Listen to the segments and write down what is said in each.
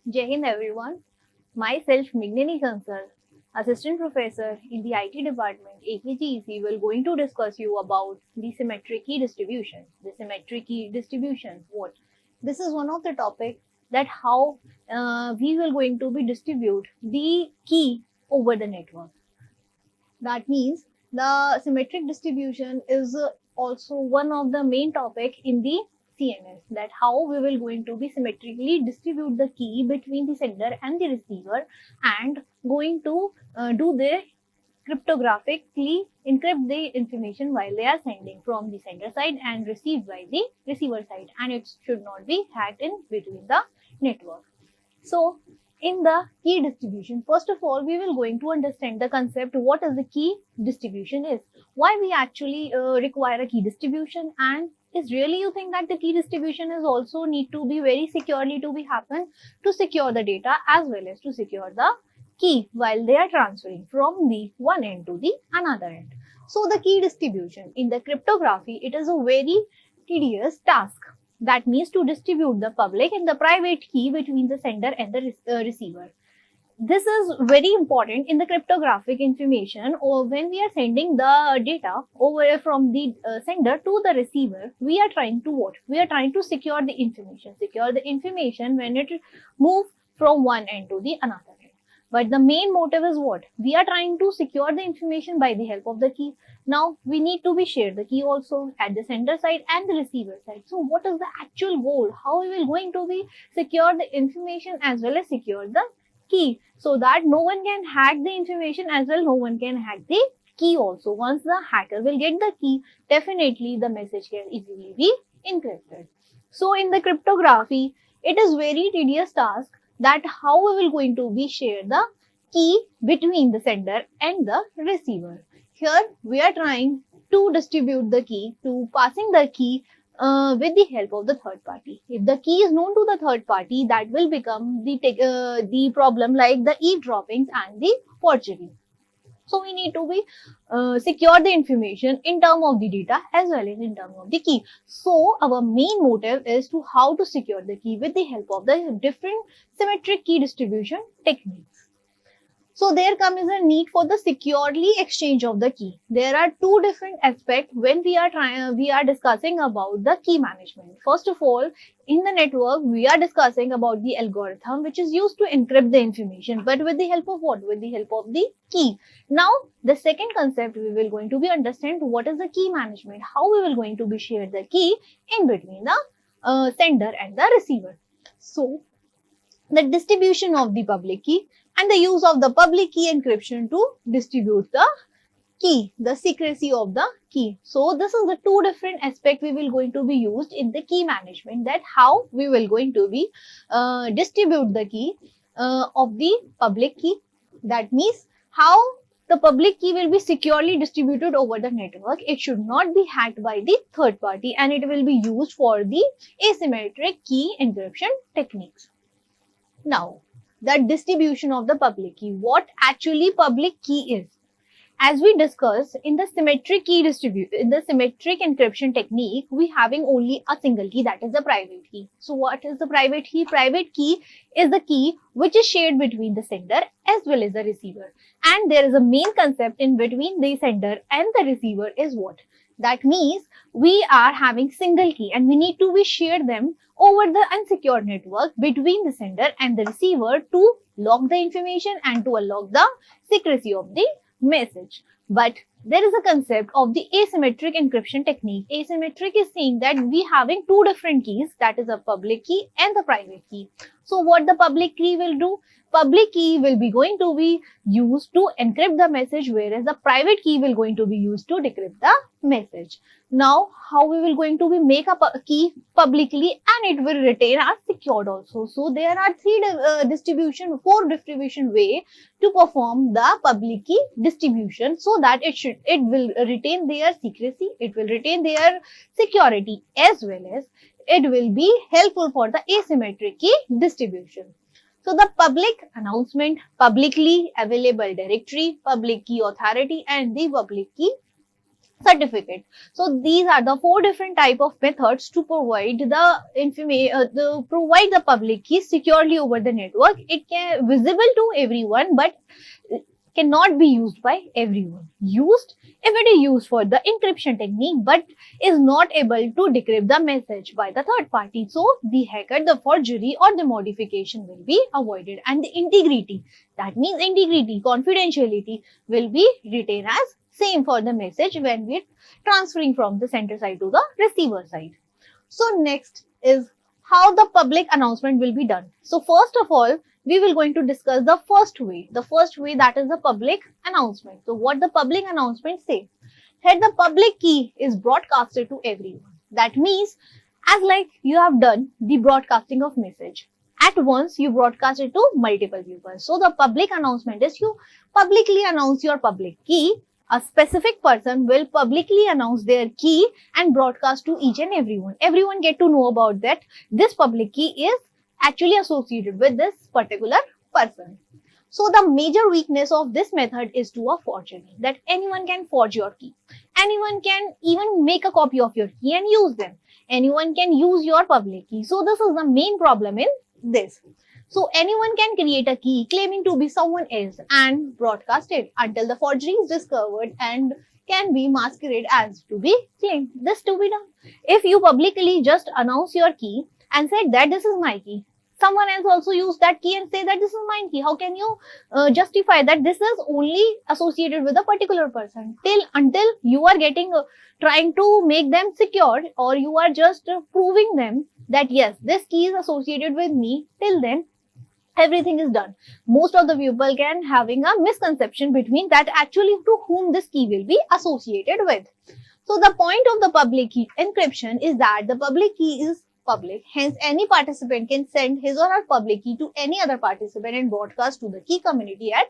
Jai Hind everyone. Myself Mrignainy Kansal, Assistant Professor in the IT Department AKGEC will going to discuss you about the symmetric key distribution. The symmetric key distribution, what? This is one of the topics that how we will going to be distribute the key over the network. That means the symmetric distribution is also one of the main topic in the CNS, that how we will going to be symmetrically distribute the key between the sender and the receiver and going to do the cryptographically encrypt the information while they are sending from the sender side and received by the receiver side, and it should not be hacked in between the network. So in the key distribution, first of all, we will going to understand the concept what is the key distribution is, why we actually require a key distribution, and is really you think that the key distribution is also need to be very securely to be happen to secure the data as well as to secure the key while they are transferring from the one end to the another end. So the key distribution in the cryptography, it is a very tedious task. That means to distribute the public and the private key between the sender and the receiver. This is very important in the cryptographic information, or when we are sending the data over from the sender to the receiver, we are trying to what? We are trying to secure the information when it moves from one end to the another end. But the main motive is what? We are trying to secure the information by the help of the key. Now we need to be share the key also at the sender side and the receiver side. So what is the actual goal? How we will going to be secure the information as well as secure the key, so that no one can hack the information as well, no one can hack the key also. Once the hacker will get the key, definitely the message can easily be encrypted. So in the cryptography, it is very tedious task that how we will going to be share the key between the sender and the receiver. Here we are trying to distribute the key, to passing the key with the help of the third party. If the key is known to the third party, that will become the problem like the eavesdroppings and the forgery. So we need to be secure the information in term of the data as well as in term of the key. So our main motive is to how to secure the key with the help of the different symmetric key distribution techniques. So there comes a need for the securely exchange of the key. There are two different aspects when we are discussing about the key management. First of all, in the network, we are discussing about the algorithm which is used to encrypt the information, but with the help of what? With the help of the key. Now, the second concept we will going to be understand what is the key management, how we will going to be share the key in between the sender and the receiver. So, the distribution of the public key and the use of the public key encryption to distribute the key, the secrecy of the key. So this is the two different aspects we will going to be used in the key management, that how we will going to be distribute the key of the public key. That means how the public key will be securely distributed over the network. It should not be hacked by the third party and it will be used for the asymmetric key encryption techniques. Now, the distribution of the public key. What actually public key is? As we discussed in the symmetric key in the symmetric encryption technique, we having only a single key, that is the private key. So what is the private key? Private key is the key which is shared between the sender as well as the receiver. And there is a main concept in between the sender and the receiver is what? That means we are having single key and we need to be share them over the unsecured network between the sender and the receiver to lock the information and to unlock the secrecy of the message. But there is a concept of the asymmetric encryption technique. Asymmetric is saying that we having two different keys, that is a public key and the private key. So what the public key will do? Public key will be going to be used to encrypt the message, whereas the private key will going to be used to decrypt the message. Now, how we will going to be make a key publicly and it will retain as secured also. So there are four distribution way to perform the public key distribution, so that it will retain their secrecy, it will retain their security, as well as it will be helpful for the asymmetric key distribution. So the public announcement, publicly available directory, public key authority and the public key certificate. So these are the 4 different type of methods to provide the provide the public key securely over the network. It can visible to everyone, but cannot be used by everyone. Used if it is used for the encryption technique, but is not able to decrypt the message by the third party. So the hacker, the forgery or the modification will be avoided, and the integrity, that means integrity, confidentiality will be retained as same for the message when we're transferring from the sender side to the receiver side. So next is how the public announcement will be done. So first of all, we will going to discuss the first way. The first way, that is the public announcement. So what the public announcement say? Here the public key is broadcasted to everyone. That means as like you have done the broadcasting of message. At once you broadcast it to multiple people. So the public announcement is you publicly announce your public key. A specific person will publicly announce their key and broadcast to each and everyone. Everyone get to know about that this public key is actually associated with this particular person. So the major weakness of this method is to a forgery, that anyone can forge your key. Anyone can even make a copy of your key and use them. Anyone can use your public key. So this is the main problem in this. So anyone can create a key claiming to be someone else and broadcast it until the forgery is discovered and can be masqueraded as to be claimed. This to be done. If you publicly just announce your key and said that this is my key, someone else also use that key and say that this is my key. How can you justify that this is only associated with a particular person? Until you are getting trying to make them secure, or you are just proving them that yes, this key is associated with me, till then everything is done. Most of the people can having a misconception between that actually to whom this key will be associated with. So the point of the public key encryption is that the public key is public. Hence, any participant can send his or her public key to any other participant and broadcast to the key community at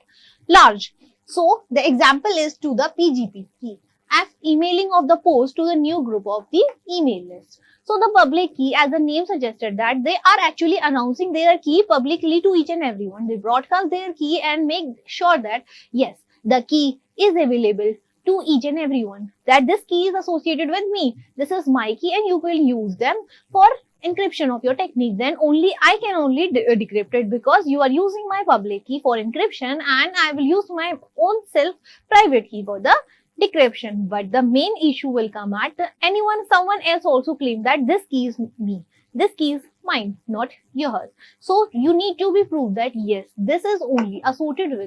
large. So the example is to the PGP key as emailing of the post to the new group of the email list. So the public key, as the name suggested, that they are actually announcing their key publicly to each and everyone. They broadcast their key and make sure that yes, the key is available to each and everyone, that this key is associated with me. This is my key and you will use them for encryption of your technique. Then only I can only decrypt it because you are using my public key for encryption and I will use my own self private key for the decryption. But the main issue will come at someone else also claim that this key is me. This key is mine, not yours. So you need to be proved that yes, this is only associated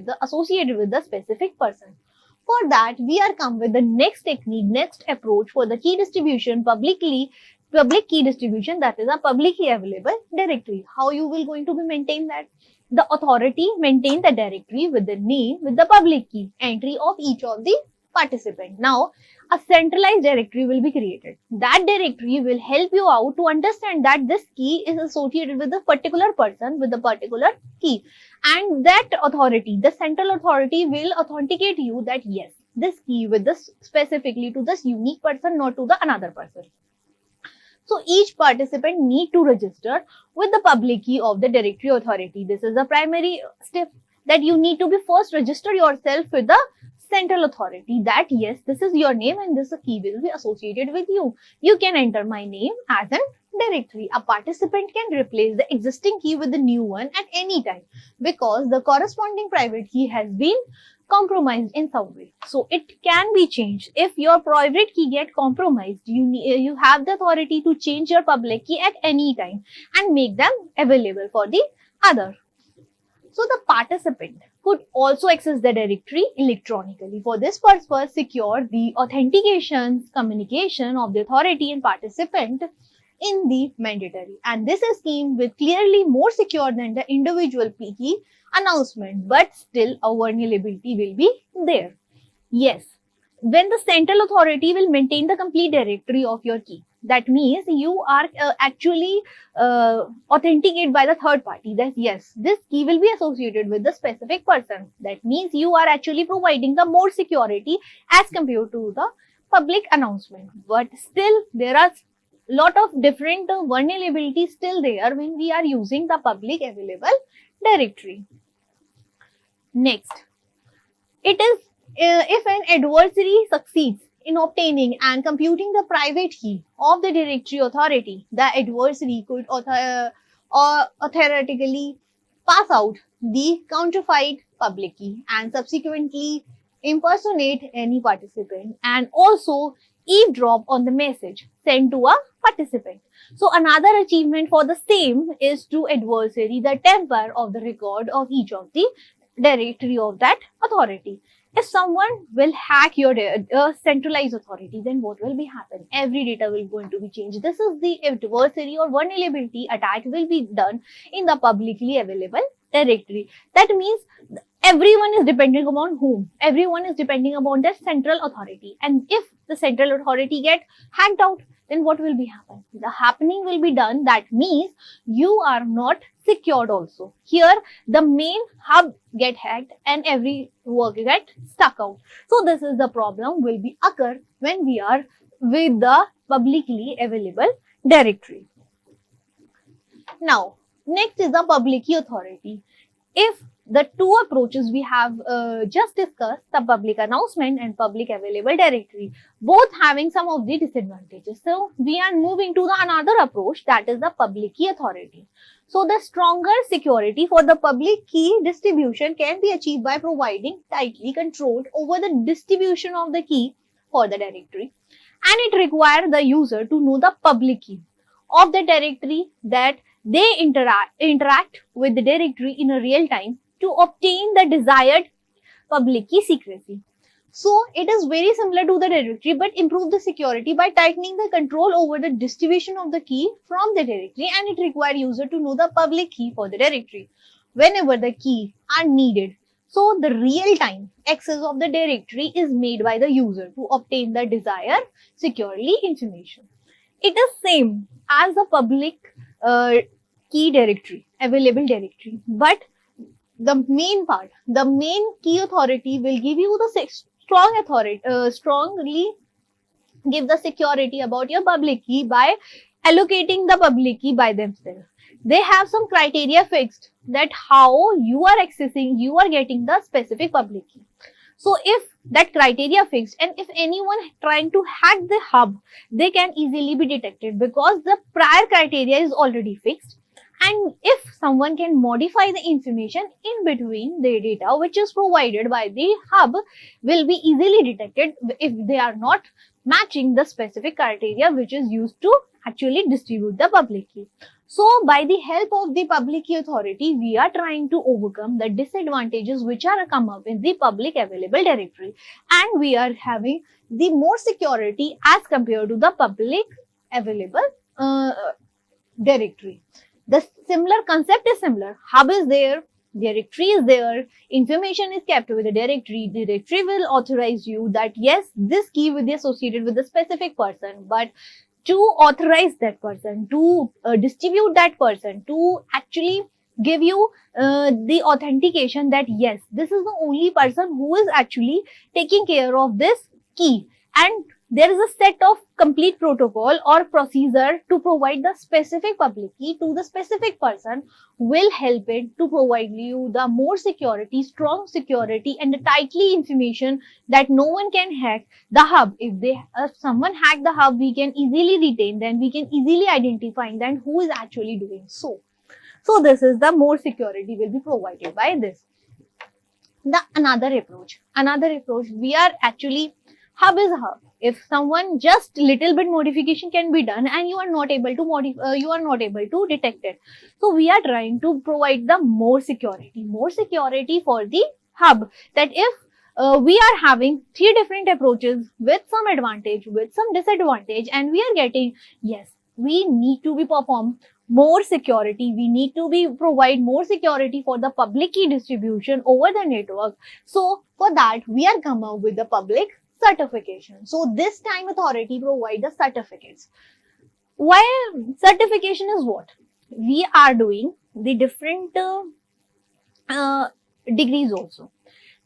with the specific person. For that, we are come with the next technique, next approach for the key distribution, public key distribution, that is a publicly available directory. How you will going to be maintain that? The authority maintain the directory with the name, with the public key entry of each of the participant. Now, a centralized directory will be created. That directory will help you out to understand that this key is associated with a particular person with a particular key. And that authority, the central authority, will authenticate you that yes, this key with this specifically to this unique person, not to the another person. So each participant need to register with the public key of the directory authority. This is the primary step, that you need to be first register yourself with the central authority, that yes, this is your name and this key will be associated with you. You can enter my name as an directory. A participant can replace the existing key with the new one at any time because the corresponding private key has been compromised in some way. So it can be changed. If your private key get compromised, you have the authority to change your public key at any time and make them available for the other. So the participant could also access the directory electronically. For this purpose, secure the authentications, communication of the authority and participant in the mandatory. And this is scheme with clearly more secure than the individual key announcement, but still a vulnerability will be there. Yes, when the central authority will maintain the complete directory of your key, that means you are actually authenticated by the third party that yes, this key will be associated with the specific person. That means you are actually providing the more security as compared to the public announcement. But still there are lot of different vulnerabilities still there when we are using the public available directory. Next, it is if an adversary succeeds in obtaining and computing the private key of the directory authority, the adversary could theoretically pass out the counterfeit public key and subsequently impersonate any participant and also eavesdrop on the message sent to a participant. So another achievement for the same is to adversary the temper of the record of each of the directory of that authority. If someone will hack your centralized authority, then what will be happen? Every data will going to be changed. This is the adversary or vulnerability attack will be done in the publicly available directory. That means everyone is depending upon whom? Everyone is depending upon their central authority. And if the central authority get hacked out, then what will be happen? The happening will be done. That means you are not secured also. Here, the main hub get hacked and every work get stuck out. So this is the problem will be occur when we are with the publicly available directory. Now, next is the public key authority. If the two approaches we have just discussed, the public announcement and public available directory, both having some of the disadvantages. So we are moving to the another approach, that is the public key authority. So the stronger security for the public key distribution can be achieved by providing tightly controlled over the distribution of the key for the directory, and it requires the user to know the public key of the directory that they interact with the directory in a real time to obtain the desired public key secrecy. So it is very similar to the directory but improve the security by tightening the control over the distribution of the key from the directory, and it requires user to know the public key for the directory whenever the key are needed. So the real time access of the directory is made by the user to obtain the desired securely information. It is same as the public key directory, available directory, but the main part, the main key authority will give you the strong authority, strongly give the security about your public key by allocating the public key by themselves. They have some criteria fixed that how you are accessing, you are getting the specific public key. So if that criteria fixed and if anyone trying to hack the hub, they can easily be detected because the prior criteria is already fixed. And if someone can modify the information in between the data which is provided by the hub will be easily detected if they are not matching the specific criteria which is used to actually distribute the public key. So by the help of the public key authority, we are trying to overcome the disadvantages which are come up in the public available directory, and we are having the more security as compared to the public available directory. The similar concept is similar. Hub is there, directory is there, information is kept with the directory. Directory will authorize you that yes, this key will be associated with a specific person, but to authorize that person, to distribute that person, to actually give you the authentication that yes, this is the only person who is actually taking care of this key, and there is a set of complete protocol or procedure to provide the specific public key to the specific person will help it to provide you the more security, strong security and the tightly information that no one can hack the hub. If someone hack the hub, we can easily retain them, we can easily identify then who is actually doing so. So this is the more security will be provided by this. The another approach, we are actually hub is hub. If someone just little bit modification can be done and you are not able to detect it. So we are trying to provide the more security for the hub, that if we are having 3 different approaches with some advantage, with some disadvantage, and we are getting, yes, we need to be perform more security, we need to be provide more security for the public key distribution over the network. So for that, we are come up with the public certification. So this time authority provide the certificates. Why certification is what? We are doing the different degrees also.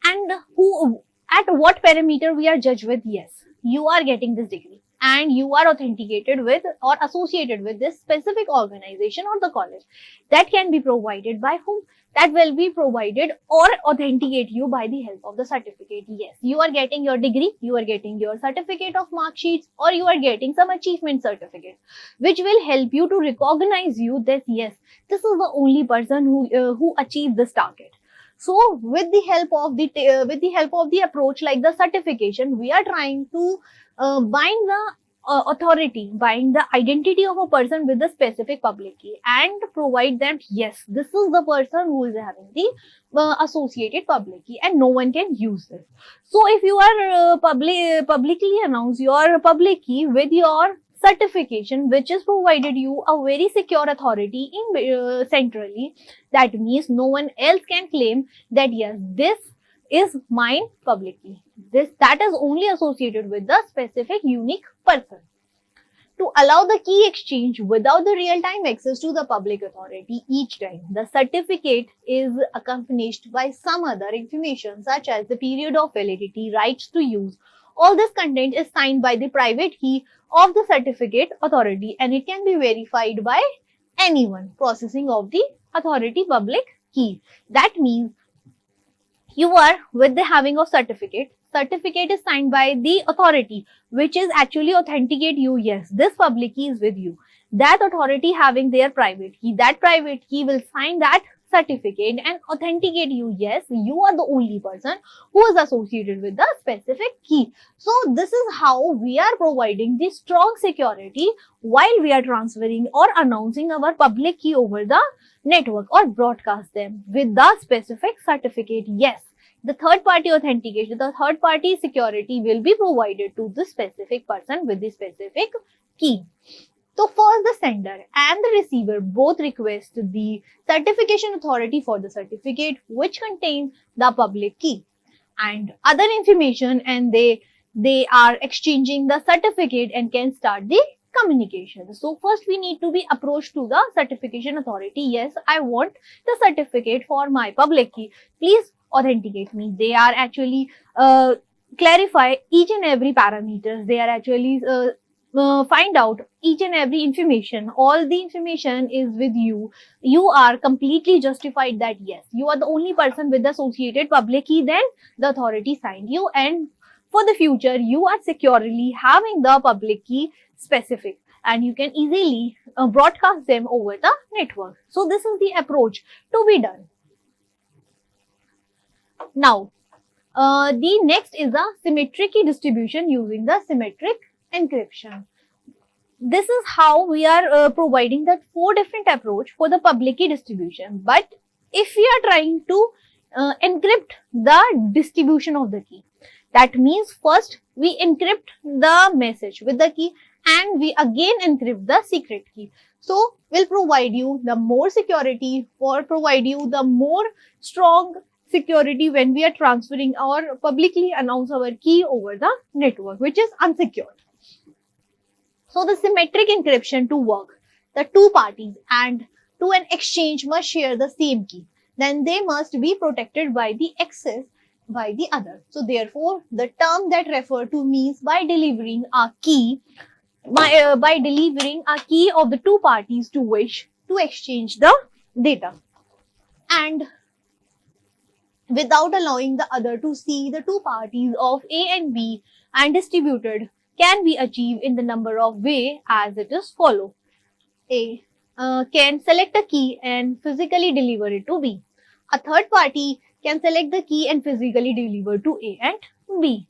And who at what parameter we are judged with, yes, you are getting this degree. and you are authenticated with or associated with this specific organization or the college. That can be provided by whom? That will be provided or authenticate you by the help of the certificate. Yes, you are getting your degree, you are getting your certificate of mark sheets, or you are getting some achievement certificate, which will help you to recognize you that yes, this is the only person who achieved this target. So with the help of the approach like the certification, we are trying to bind the bind the identity of a person with the specific public key and provide them, yes, this is the person who is having the associated public key and no one can use this. So if you are publicly announce your public key with your certification, which is provided you a very secure authority in centrally, that means no one else can claim that yes, this is mine public key. That is only associated with the specific unique person. To allow the key exchange without the real-time access to the public authority each time, the certificate is accompanied by some other information such as the period of validity, rights to use. All this content is signed by the private key of the certificate authority and it can be verified by anyone processing of the authority public key. That means you are with the having of certificate is signed by the authority, which is actually authenticate you, yes, this public key is with you. That authority having their private key, that private key will sign that certificate and authenticate you, yes, you are the only person who is associated with the specific key. So this is how we are providing the strong security while we are transferring or announcing our public key over the network or broadcast them with the specific certificate. Yes, the third party authentication, the third party security will be provided to the specific person with the specific key. So first the sender and the receiver both request the certification authority for the certificate which contains the public key and other information, and they are exchanging the certificate and can start the communication. So first we need to be approached to the certification authority. Yes, I want the certificate for my public key. Please authenticate me. They are actually clarify each and every parameters. They are actually find out each and every information. All the information is with you. You are completely justified that yes, you are the only person with the associated public key. Then the authority signed you, and for the future you are securely having the public key specific and you can easily broadcast them over the network. So this is the approach to be done. Now, the next is the symmetric key distribution using the symmetric encryption. This is how we are providing that 4 different approach for the public key distribution. But if we are trying to encrypt the distribution of the key, that means first we encrypt the message with the key and we again encrypt the secret key. So we'll provide you the more security or provide you the more strong security when we are transferring or publicly announce our key over the network, which is unsecured. So the symmetric encryption to work, the two parties and to an exchange must share the same key. Then they must be protected by the access by the other. So therefore, the term that refer to means by delivering a key, by delivering a key of the two parties to wish to exchange the data, and without allowing the other to see the two parties of A and B and distributed can be achieved in the number of way as it is follow. A can select a key and physically deliver it to B. A third party can select the key and physically deliver to A and B.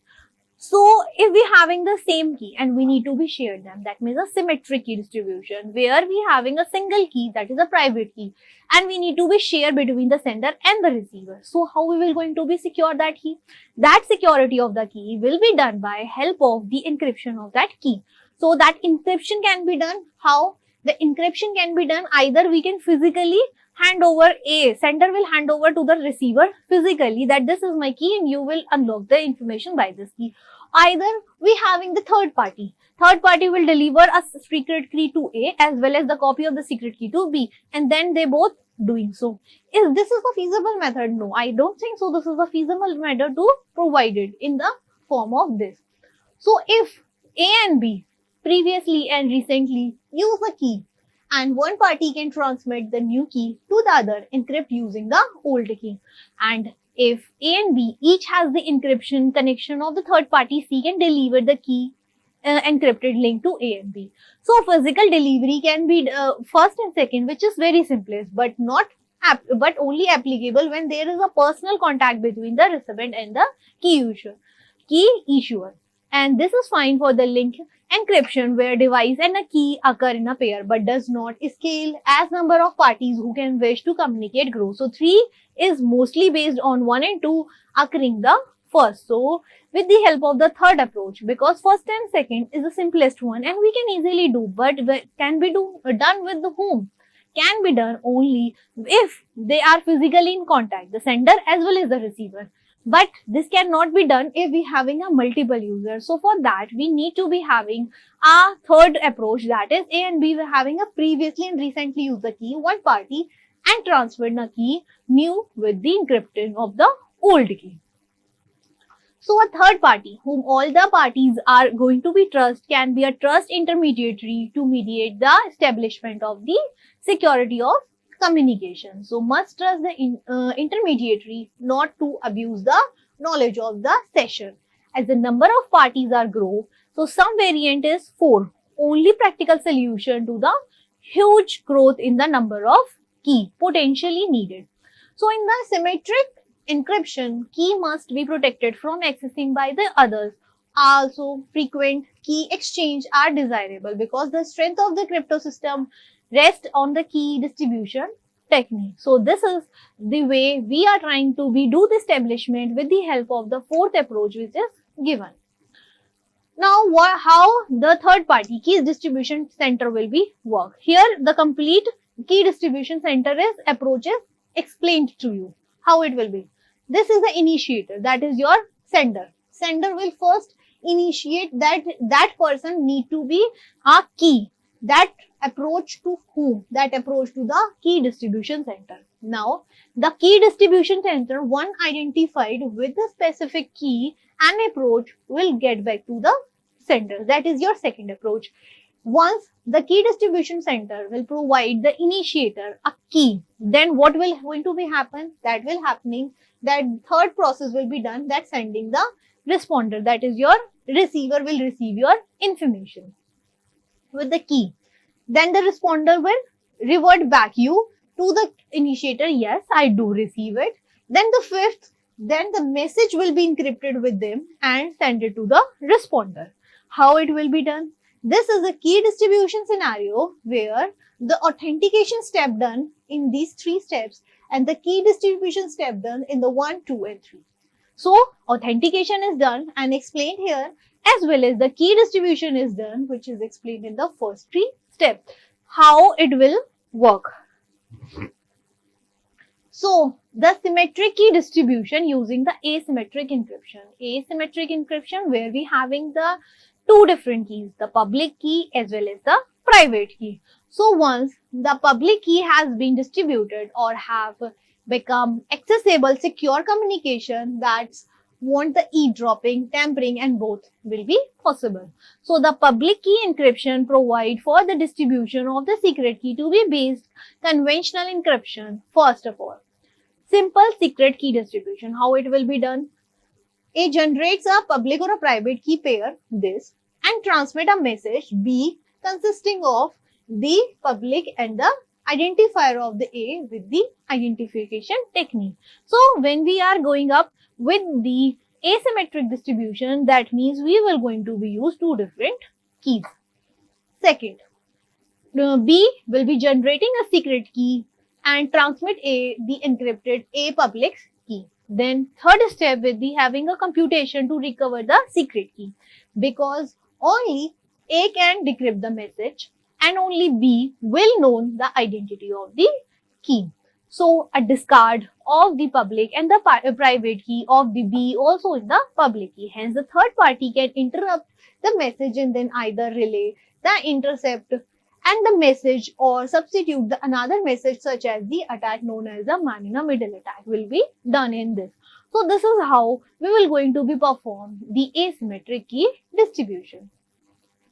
So if we having the same key and we need to be shared them, that means a symmetric key distribution where we having a single key, that is a private key, and we need to be shared between the sender and the receiver. So how we will going to be secure that key? That security of the key will be done by help of the encryption of that key. So that encryption can be done how? The encryption can be done either we can physically hand over, sender will hand over to the receiver physically that this is my key and you will unlock the information by this key. Either we having the third party will deliver a secret key to A as well as the copy of the secret key to B, and then they both doing so. Is this is a feasible method? No, I don't think so. This is a feasible method to provide it in the form of this. So if A and B previously and recently use a key, and one party can transmit the new key to the other, encrypt using the old key. And if A and B each has the encryption connection of the third party, C can deliver the key encrypted link to A and B. So physical delivery can be first and second, which is very simplest, but not but only applicable when there is a personal contact between the recipient and the key issuer. And this is fine for the link encryption where device and a key occur in a pair but does not scale as number of parties who can wish to communicate grow. So 3 is mostly based on 1 and 2 occurring the first. So with the help of the third approach, because first and second is the simplest one and we can easily do, but can be done with the whom? Can be done only if they are physically in contact, the sender as well as the receiver. But this cannot be done if we having a multiple user. So for that we need to be having a third approach, that is A and B were having a previously and recently used the key one party and transferred the key new with the encryption of the old key. So a third party whom all the parties are going to be trust can be a trust intermediary to mediate the establishment of the security of communication. So must trust the intermediary not to abuse the knowledge of the session. As the number of parties are grow, so some variant is 4. Only practical solution to the huge growth in the number of key potentially needed. So in the symmetric encryption, key must be protected from accessing by the others. Also, frequent key exchange are desirable because the strength of the crypto system rests on the key distribution technique. So this is the way we are trying to do the establishment with the help of the fourth approach which is given. Now, how the third party key distribution center will be work? Here, the complete key distribution center approach is explained to you how it will be. This is the initiator, that is your sender. Sender will first initiate that person need to be a key. That approach to whom? That approach to the key distribution center. Now, the key distribution center, one identified with the specific key and approach, will get back to the sender. That is your second approach. Once the key distribution center will provide the initiator a key, then what will going to be happen? That will happening that third process will be done, that sending the responder, that is your receiver will receive your information with the key. Then the responder will revert back you to the initiator, yes, I do receive it. Then the fifth, then the message will be encrypted with them and send it to the responder. How it will be done? This is a key distribution scenario where the authentication step done in these 3 steps and the key distribution step done in the 1, 2 and 3. So authentication is done and explained here, as well as the key distribution is done, which is explained in the first 3 steps. How it will work? So the symmetric key distribution using the asymmetric encryption. Asymmetric encryption where we having the 2 different keys, the public key as well as the private key. So once the public key has been distributed or have become accessible, secure communication, that's want the eavesdropping, tampering and both will be possible. So the public key encryption provide for the distribution of the secret key to be based conventional encryption. First of all, simple secret key distribution. How it will be done? A generates a public or a private key pair, this, and transmit a message B consisting of the public and the identifier of the A with the identification technique. So when we are going up with the asymmetric distribution, that means we will going to be use 2 different keys. Second, B will be generating a secret key and transmit A the encrypted A public key. Then third step will be having a computation to recover the secret key, because only A can decrypt the message and only B will know the identity of the key. So a discard of the public and the private key of the B also in the public key. Hence the third party can interrupt the message and then either relay the intercept and the message or substitute the another message, such as the attack known as the man in the middle attack will be done in this. So this is how we will going to be perform the asymmetric key distribution.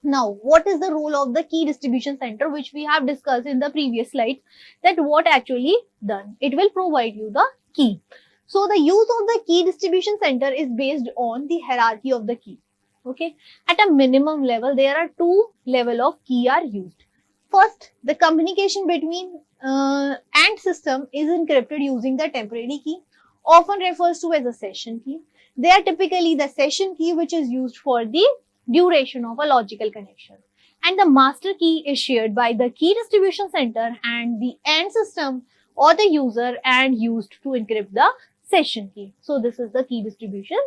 Now, what is the role of the key distribution center, which we have discussed in the previous slide, that what actually done? It will provide you the key. So, the use of the key distribution center is based on the hierarchy of the key. Okay. At a minimum level, there are two levels of key are used. First, the communication between AND system is encrypted using the temporary key, often refers to as a session key. They are typically the session key which is used for the duration of a logical connection. And the master key is shared by the key distribution center and the AND system or the user and used to encrypt the session key. So this is the key distribution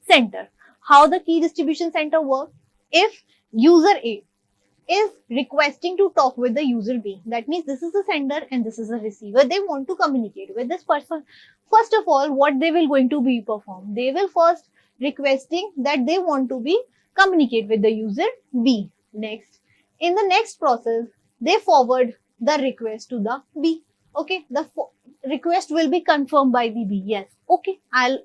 center. How the key distribution center works? If user A is requesting to talk with the user B, that means this is the sender and this is the receiver, they want to communicate with this person. First of all, what they will going to be perform? They will first requesting that they want to be communicate with the user B. Next, in the next process, they forward the request to the B. Okay, the request will be confirmed by the B. Yes, okay, I'm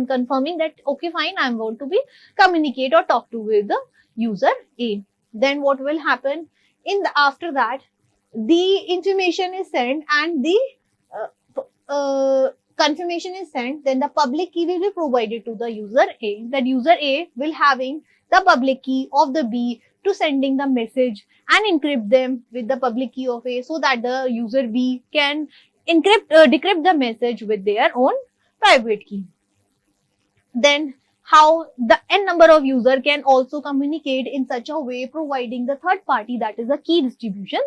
confirming that, okay, fine, I want to be communicate or talk to with the user A. Then what will happen? After that, the information is sent and the confirmation is sent. Then the public key will be provided to the user A. That user A will having the public key of the B to sending the message and encrypt them with the public key of A, so that the user B can decrypt the message with their own private key. Then how the n number of user can also communicate in such a way, providing the third party, that is the key distribution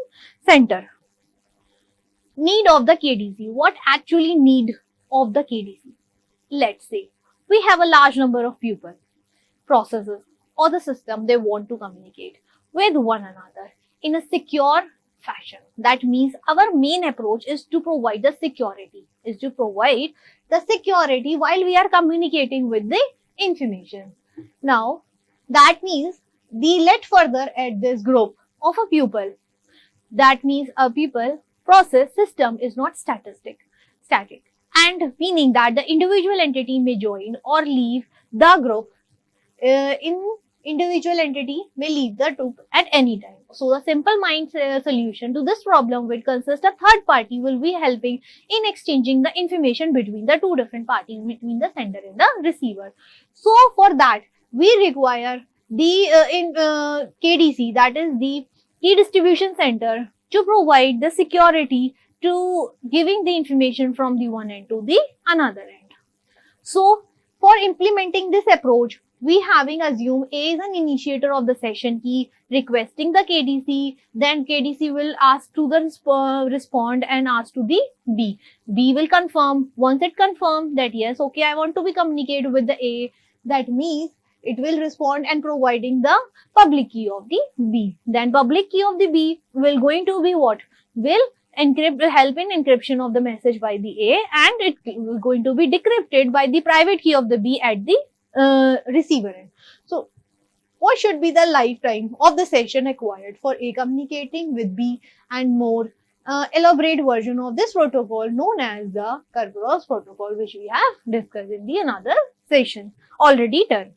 center. Need of the KDC. What actually need of the KDC? Let's say we have a large number of people, processes or the system, they want to communicate with one another in a secure fashion. That means our main approach is to provide the security, while we are communicating with the information. Now, that means let further at this group of a people. That means a people process system is not static, and meaning that the individual entity may join or leave the group. Individual entity may leave the group at any time. So the simple mind solution to this problem will consist a third party will be helping in exchanging the information between the two different parties, between the sender and the receiver. So for that, we require the KDC, that is the key distribution center, to provide the security to giving the information from the one end to the another end. So for implementing this approach, we having assume A is an initiator of the session key requesting the KDC, then KDC will ask to the respond and ask to the B. B will confirm. Once it confirms that yes, okay, I want to be communicated with the A, that means it will respond and providing the public key of the B. Then public key of the B will going to be what? Will help in encryption of the message by the A, and it will going to be decrypted by the private key of the B at the receiver end. So, what should be the lifetime of the session acquired for A communicating with B, and more elaborate version of this protocol known as the Kerberos protocol, which we have discussed in the another session already done.